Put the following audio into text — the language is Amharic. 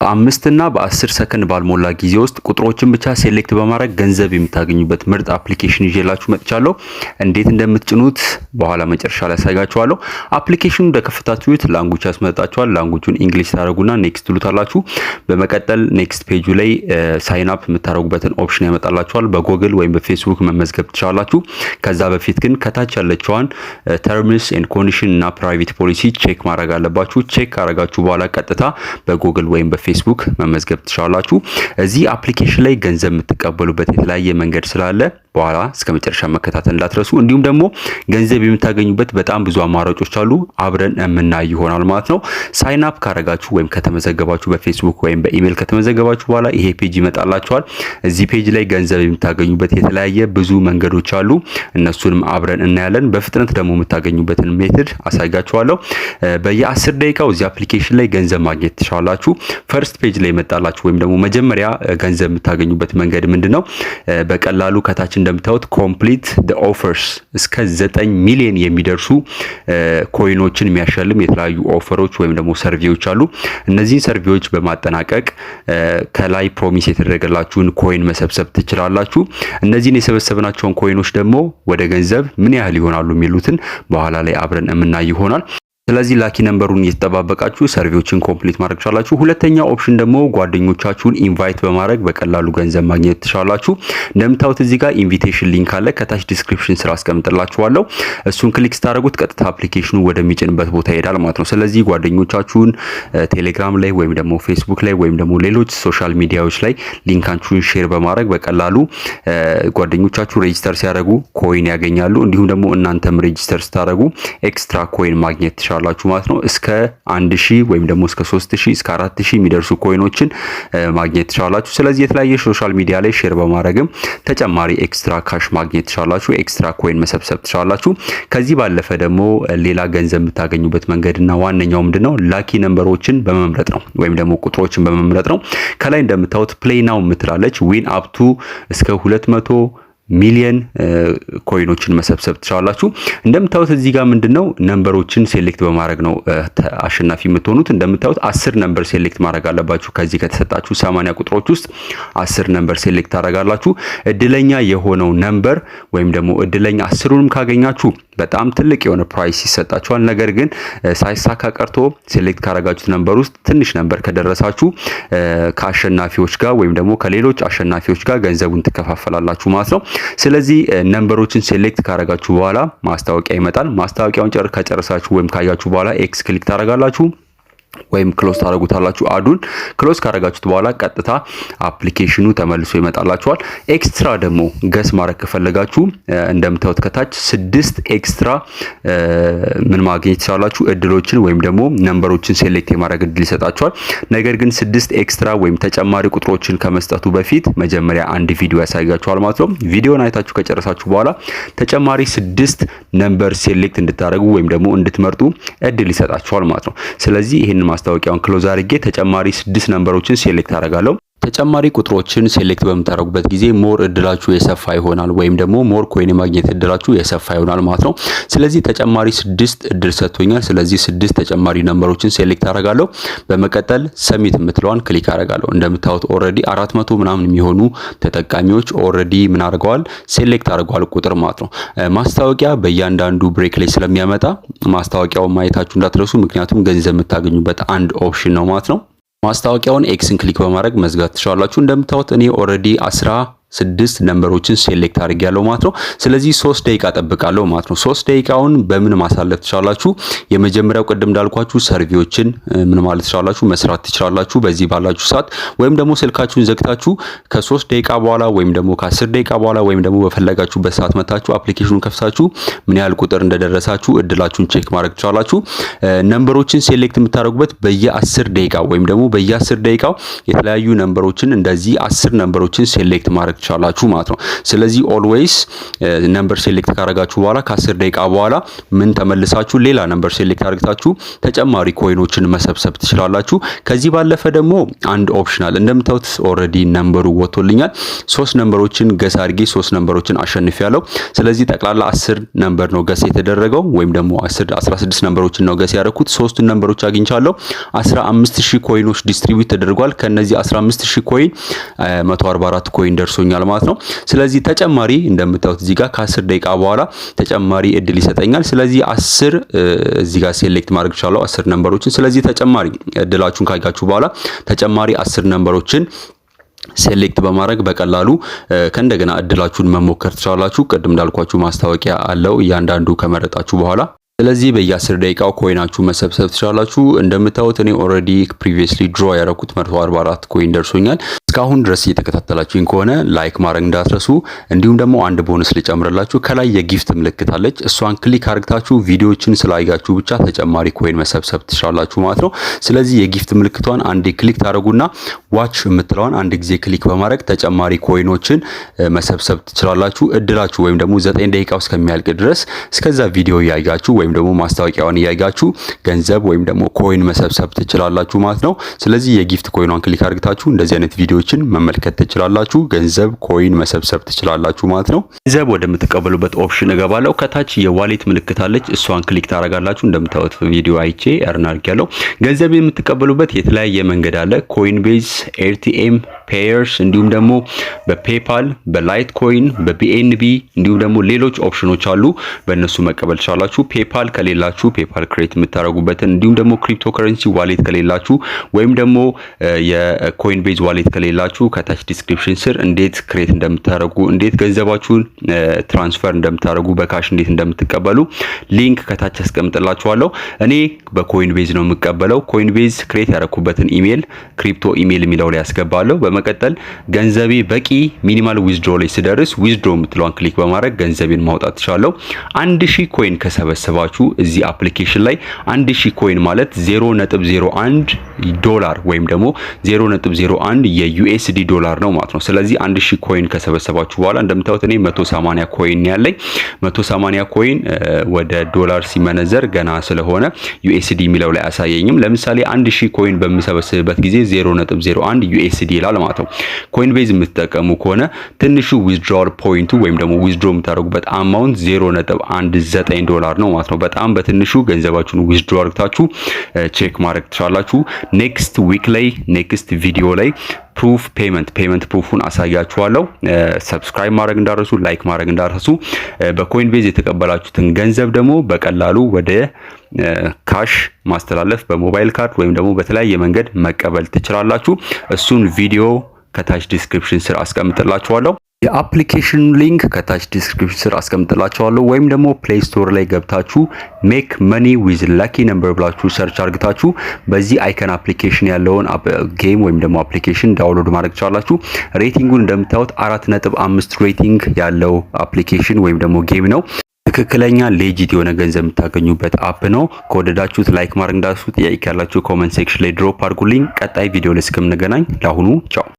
በ5 እና በ10 ሰከንድ ባልሞላ ጊዜ ውስጥ ቁጥሮችን ብቻ ሴሌክት በማድረግ ገንዘብ የምታገኙበት ምርጥ አፕሊኬሽን ይዤላችሁ መጥቻለሁ። እንዴት እንደምትጭኑት በኋላ መጨረሻ ላይ ያሳያችኋለሁ። አፕሊኬሽኑ እንደከፈታችሁት ላንጉጅ ያስመጣችኋል። ላንጉጁን እንግሊሽ ታደርጉና ኔክስት ትሉታላችሁ። በመቀጠል ኔክስት ፔጁ ላይ ሳይን አፕ የምታደርጉበትን ኦፕሽን ያመጣላችኋል። በጎግል ወይም በፌስቡክ መመዝገብ ትችላላችሁ። ከዛ በፊት ግን ከታች ያለችዋን ተርምስ ኤንድ ኮንዲሽን እና ፕራይቬት ፖሊሲ ቼክ ማድረግ አለባችሁ። ቼክ ካረጋችሁ በኋላ ቀጥታ በጎግል ወይም ፌስቡክ መመዝገብ ትችላላችሁ። እዚህ አፕሊኬሽን ላይ ገንዘብ የምትቀበሉበት የተለያየ መንገድ ስላለ በኋላ እስከ መጨረሻ መከታተል እንዳትረሱ። እንዲሁም ደግሞ ገንዘብ የምታገኙበት በጣም ብዙ አማራጮች አሉ። አብረን የምናይ ይሆናል ማለት ነው። ሳይን አፕ ካረጋችሁ ወይም ከተመዘገባችሁ በፌስቡክ ወይም በኢሜል ከተመዘገባችሁ በኋላ ይሄ ፔጅ ይመጣላችኋል። እዚህ ፔጅ ላይ ገንዘብ የምታገኙበት የተለያየ ብዙ መንገዶች አሉ። እነሱንም አብረን እናያለን። በፍጥነት ደግሞ የምታገኙበትን ሜትድ አሳያችኋለሁ። በየ10 ደቂቃው እዚህ አፕሊኬሽን ላይ ገንዘብ ማግኘት ትችላላችሁ። ፈርስት ፔጅ ላይ መጣላችሁ ወይም ደግሞ መጀመሪያ ገንዘብ የምታገኙበት መንገድ ምንድነው? በቀላሉ ከታች እንደምታዩት ኮምፕሊት ዘ ኦፈርስ እስከ 9 ሚሊዮን የሚደርሱ ኮይኖችን የሚያሸልም የተለያዩ ኦፈሮች ወይም ደግሞ ሰርቪዎች አሉ። እነዚህን ሰርቪዎች በማጠናቀቅ ከላይ ፕሮሚስ የተደረገላችሁን ኮይን መሰብሰብ ትችላላችሁ። እነዚህን የሰበሰብናቸውን ኮይኖች ደግሞ ወደ ገንዘብ ምን ያህል ይሆናሉ የሚሉትን በኋላ ላይ አብረን የምናይ ይሆናል። ስለዚህ ላኪ ነምበሩን እየተጠባበቃችሁ ሰርቪዎችን ኮምፕሊት ማድረግ ትችላላችሁ። ሁለተኛው ኦፕሽን ደግሞ ጓደኞቻችሁን ኢንቫይት በማድረግ በቀላሉ ገንዘብ ማግኘት ትችላላችሁ። እንደምታዩት እዚህ ጋር ኢንቪቴሽን ሊንክ አለ። ከታች ዲስክሪፕሽን ስራ አስቀምጥላችኋለሁ። እሱን ክሊክ ስታደርጉት ቀጥታ አፕሊኬሽኑ ወደሚጭንበት ቦታ ይሄዳል ማለት ነው። ስለዚህ ጓደኞቻችሁን ቴሌግራም ላይ ወይም ደግሞ ፌስቡክ ላይ ወይም ደግሞ ሌሎች ሶሻል ሚዲያዎች ላይ ሊንካችሁን ሼር በማድረግ በቀላሉ ጓደኞቻችሁ ሬጂስተር ሲያደርጉ ኮይን ያገኛሉ። እንዲሁም ደግሞ እናንተም ሬጂስተር ስታደርጉ ኤክስትራ ኮይን ማግኘት ትችላላችሁ ማለት ነው። እስከ 1000 ወይም ደግሞ እስከ 3000 እስከ 4000 የሚደርሱ ኮይኖችን ማግኘት ትችላላችሁ። ስለዚህ የተለያየ ሶሻል ሚዲያ ላይ ሼር በማድረግም ተጨማሪ ኤክስትራ ካሽ ማግኘት ትችላላችሁ። ኤክስትራ ኮይን መሰብሰብ ትችላላችሁ። ከዚህ ባለፈ ደግሞ ሌላ ገንዘብ የምታገኙበት መንገድና ዋነኛው ምንድነው? ላኪ ነምበሮችን በመምረጥ ነው ወይም ደግሞ ቁጥሮችን በመምረጥ ነው። ከላይ እንደምታዩት ፕሌይ ናው ምትላለች ዊን አፕ ቱ እስከ 200 ሚሊየን ኮይኖችን መሰብሰብ ትችላላችሁ። እንደምታዩት እዚህ ጋር ምንድነው ነምበሮችን ሴሌክት በማድረግ ነው አሸናፊ የምትሆኑት። እንደምታዩት 10 ነምበር ሴሌክት ማድረግ አለባችሁ። ከዚህ ከተሰጣችሁ 80 ቁጥሮች ውስጥ 10 ነምበር ሴሌክት ታደርጋላችሁ። እድለኛ የሆነው ነምበር ወይም ደግሞ እድለኛ 10ሩንም ካገኛችሁ በጣም ትልቅ የሆነ ፕራይስ ይሰጣችኋል። ነገር ግን ሳይሳካ ቀርቶ ሴሌክት ካረጋችሁት ነምበር ውስጥ ትንሽ ነምበር ከደረሳችሁ ከአሸናፊዎች ጋር ወይም ደግሞ ከሌሎች አሸናፊዎች ጋር ገንዘቡን ትከፋፈላላችሁ ማለት ነው። ስለዚህ ነምበሮችን ሴሌክት ካረጋችሁ በኋላ ማስታወቂያ ይመጣል። ማስታወቂያውን ከጨረሳችሁ ወይም ካያችሁ በኋላ ኤክስ ክሊክ ታረጋላችሁ ወይም ክሎዝ ታረጉታላችሁ። አዱን ክሎዝ ካረጋችሁት በኋላ ቀጥታ አፕሊኬሽኑ ተመልሶ ይመጣላችኋል። ኤክስትራ ደግሞ ገስ ማድረግ ከፈለጋችሁ እንደምታዩት ከታች 6 ኤክስትራ ምን ማግኘት ትችላላችሁ? እድሎችን ወይም ደግሞ ነምበሮችን ሴሌክት የማድረግ እድል ይሰጣችኋል። ነገር ግን 6 ኤክስትራ ወይም ተጨማሪ ቁጥሮችን ከመስጠቱ በፊት መጀመሪያ አንድ ቪዲዮ ያሳያችኋል ማለት ነው። ቪዲዮን አይታችሁ ከጨረሳችሁ በኋላ ተጨማሪ 6 ነምበር ሴሌክት እንድታደርጉ ወይም ደግሞ እንድትመርጡ እድል ይሰጣችኋል ማለት ነው። ስለዚህ ይሄን ማስታወቂያውን ክሎዝ አድርጌ ተጨማሪ 6 ነምበሮችን ሴሌክት አደርጋለሁ። ተጨማሪ ቁጥሮችን ሴሌክት በምታደርጉበት ጊዜ ሞር እድላችሁ የሰፋ ይሆናል ወይም ደግሞ ሞር ኮይን ማግኘት እድላችሁ የሰፋ ይሆናል ማለት ነው። ስለዚህ ተጨማሪ 6 እድል ሰጥቶኛል። ስለዚህ 6 ተጨማሪ ነምበሮችን ሴሌክት አደርጋለሁ። በመቀጠል ሰሚት የምትለዋን ክሊክ አደርጋለሁ። እንደምታዩት ኦሬዲ 400 ምናምን የሚሆኑ ተጠቃሚዎች ኦሬዲ ምን አድርገዋል? ሴሌክት አድርገዋል ቁጥር ማለት ነው። ማስታወቂያ በእያንዳንዱ ብሬክ ላይ ስለሚያመጣ ማስታወቂያውን ማየታችሁ እንዳትረሱ፣ ምክንያቱም ገንዘብ የምታገኙበት አንድ ኦፕሽን ነው ማለት ነው። ማስታወቂያውን ኤክስን ክሊክ በማድረግ መዝጋት ትችላላችሁ። እንደምታዩት እኔ ኦሬዲ 16 ነምበሮችን ሴሌክት አድርጌያለሁ ማለት ነው። ስለዚህ 3 ደቂቃ ጠብቃለሁ ማለት ነው። 3 ደቂቃውን በምን ማሳለፍ ትችላላችሁ? የመጀመሪያው ቅድም እንዳልኳችሁ ሰርቪዎችን ምን ማለት ትችላላችሁ? መስራት ትችላላችሁ በዚህ ባላችሁ ሰዓት፣ ወይም ደግሞ ስልካችሁን ዘግታችሁ ከ3 ደቂቃ በኋላ ወይም ደግሞ ከ10 ደቂቃ በኋላ ወይም ደግሞ በፈለጋችሁበት ሰዓት መታችሁ አፕሊኬሽኑን ከፍታችሁ ምን ያህል ቁጥር እንደደረሳችሁ እድላችሁን ቼክ ማድረግ ትችላላችሁ። ነምበሮችን ሴሌክት የምታደርጉበት በየ10 ደቂቃ ወይም ደግሞ በየ10 ደቂቃው የተለያዩ ነምበሮችን እንደዚህ 10 ነምበሮችን ሴሌክት ማድረግ ትችላላችሁ ማለት ነው። ስለዚህ ኦልዌይስ ነምበር ሴሌክት ካረጋችሁ በኋላ ከ10 ደቂቃ በኋላ ምን ተመልሳችሁ ሌላ ነምበር ሴሌክት አድርጋችሁ ተጨማሪ ኮይኖችን መሰብሰብ ትችላላችሁ። ከዚህ ባለፈ ደግሞ አንድ ኦፕሽናል እንደምታዩት ኦሬዲ ነምበሩ ወጥቶልኛል። 3 ነምበሮችን ገስ አድርጌ 3 ነምበሮችን አሸንፊያለሁ። ስለዚህ ጠቅላላ 10 ነምበር ነው ገስ የተደረገው ወይም ደግሞ 16 ነምበሮችን ነው ገስ ያደረኩት። 3 ነምበሮች አግኝቻለሁ። 15000 ኮይኖች ዲስትሪቢዩት ተደርጓል። ከነዚህ 15000 ኮይን 144 ኮይን ደርሶኛል ማለት ነው። ስለዚህ ተጨማሪ እንደምታዩት እዚህ ጋር ከ10 ደቂቃ በኋላ ተጨማሪ እድል ይሰጠኛል። ስለዚህ 10 እዚህ ጋር ሴሌክት ማድረግ ይችላል 10 ነምበሮችን። ስለዚህ ተጨማሪ እድላችሁን ካያችሁ በኋላ ተጨማሪ 10 ነምበሮችን ሴሌክት በማድረግ በቀላሉ ከእንደገና እድላችሁን መሞከር ትችላላችሁ። ቅድም እንዳልኳችሁ ማስታወቂያ አለው እያንዳንዱ ከመረጣችሁ በኋላ። ስለዚህ በየ10 ደቂቃው ኮይናችሁ መሰብሰብ ትችላላችሁ። እንደምታዩት እኔ ኦሬዲ ፕሪቪየስሊ ድሮ ያደረኩት 144 ኮይን ደርሶኛል። እስካሁን ድረስ እየተከታተላችሁኝ ከሆነ ላይክ ማድረግ እንዳትረሱ። እንዲሁም ደግሞ አንድ ቦነስ ልጨምርላችሁ። ከላይ የጊፍት ምልክት አለች። እሷን ክሊክ አድርጋችሁ ቪዲዮዎችን ስላያችሁ ብቻ ተጨማሪ ኮይን መሰብሰብ ትችላላችሁ ማለት ነው። ስለዚህ የጊፍት ምልክቷን አንዴ ክሊክ ታደርጉና ዋች የምትለዋን አንድ ጊዜ ክሊክ በማድረግ ተጨማሪ ኮይኖችን መሰብሰብ ትችላላችሁ። እድላችሁ ወይም ደግሞ 9 ደቂቃ እስከሚያልቅ ድረስ እስከዛ ቪዲዮ ያያችሁ ወይም ደግሞ ማስታወቂያውን ያያችሁ ገንዘብ ወይም ደግሞ ኮይን መሰብሰብ ትችላላችሁ ማለት ነው። ስለዚህ የጊፍት ኮይኗን ክሊክ አድርጋችሁ እንደዚህ አይነት ቪዲዮዎችን መመልከት ትችላላችሁ። ገንዘብ ኮይን መሰብሰብ ትችላላችሁ ማለት ነው። ገንዘብ ወደምትቀበሉበት ኦፕሽን እገባለሁ። ከታች የዋሌት ምልክት አለች። እሷን ክሊክ ታደርጋላችሁ። እንደምታዩት ቪዲዮ አይቼ እርን አድርጌያለሁ። ገንዘብ የምትቀበሉበት የተለያየ መንገድ አለ። ኮይን ቤዝ፣ ኤርቲኤም፣ ፔየርስ እንዲሁም ደግሞ በፔፓል፣ በላይት ኮይን፣ በቢኤንቢ እንዲሁም ደግሞ ሌሎች ኦፕሽኖች አሉ። በእነሱ መቀበል ትችላላችሁ። ፔፓል ከሌላችሁ ፔፓል ክሬት የምታደርጉበትን እንዲሁም ደግሞ ክሪፕቶ ከረንሲ ዋሌት ከሌላችሁ ወይም ደግሞ የኮይን ቤዝ ዋሌት ከሌላችሁ ከታች ዲስክሪፕሽን ስር እንዴት ክሬት እንደምታደርጉ እንዴት ገንዘባችሁን ትራንስፈር እንደምታደርጉ በካሽ እንዴት እንደምትቀበሉ ሊንክ ከታች አስቀምጥላችኋለሁ። እኔ በኮይን ቤዝ ነው የምቀበለው። ኮይን ቤዝ ክሬት ያደረኩበትን ኢሜል ክሪፕቶ ኢሜል የሚለው ላይ ያስገባለሁ። በመቀጠል ገንዘቤ በቂ ሚኒማል ዊዝድሮ ላይ ስደርስ ዊዝድሮ የምትለዋን ክሊክ በማድረግ ገንዘቤን ማውጣት ትችላለሁ። 1000 ኮይን ከሰበሰባችሁ እዚህ አፕሊኬሽን ላይ 1000 ኮይን ማለት 0.01 ዶላር ወይም ደግሞ 0.01 የዩኤስዲ ዶላር ነው ማለት ነው። ስለዚህ 1000 ኮይን ከሰበሰባችሁ በኋላ እንደምታዩት እኔ 180 ኮይን ያለኝ 180 ኮይን ወደ ዶላር ሲመነዘር ገና ስለሆነ ዩኤስዲ የሚለው ላይ አሳየኝም። ለምሳሌ 1000 ኮይን በምሰበስብበት ጊዜ 0.01 ዩኤስዲ ይላል ማለት ነው። ኮይን ቤዝ የምትጠቀሙ ከሆነ ትንሹ ዊዝድሮዋል ፖይንቱ ወይም ደግሞ ዊዝድሮ የምታደርጉበት አማውንት 0.19 ዶላር ነው ማለት ነው። በጣም በትንሹ ገንዘባችሁን ዊዝድሮ አድርጋችሁ ቼክ ማድረግ ትችላላችሁ። ኔክስት ዊክ ላይ ኔክስት ቪዲዮ ላይ ፕሩፍ ፔመንት ፕሩፉን አሳያችኋለሁ። ሰብስክራይብ ማድረግ እንዳረሱ፣ ላይክ ማድረግ እንዳረሱ። በኮይን ቤዝ የተቀበላችሁትን ገንዘብ ደግሞ በቀላሉ ወደ ካሽ ማስተላለፍ በሞባይል ካርድ ወይም ደግሞ በተለያየ መንገድ መቀበል ትችላላችሁ። እሱን ቪዲዮ ከታች ዲስክሪፕሽን ስር አስቀምጥላችኋለሁ። የአፕሊኬሽን ሊንክ ከታች ዲስክሪፕሽን ስር አስቀምጥላችኋለሁ። ወይም ደግሞ ፕሌይ ስቶር ላይ ገብታችሁ ሜክ መኒ ዊዝ ላኪ ነምበር ብላችሁ ሰርች አድርጋችሁ በዚህ አይከን አፕሊኬሽን ያለውን ጌም ወይም ደግሞ አፕሊኬሽን ዳውንሎድ ማድረግ ትችላላችሁ። ሬቲንጉን እንደምታዩት 4.5 ሬቲንግ ያለው አፕሊኬሽን ወይም ደግሞ ጌም ነው። ትክክለኛ ሌጂት የሆነ ገንዘብ የምታገኙበት አፕ ነው። ከወደዳችሁት ላይክ ማድረግ እንዳትረሱ። ጥያቄ ካላችሁ ኮሜንት ሴክሽን ላይ ድሮፕ አድርጉልኝ። ቀጣይ ቪዲዮ ላይ እስከምንገናኝ ለአሁኑ ቻው።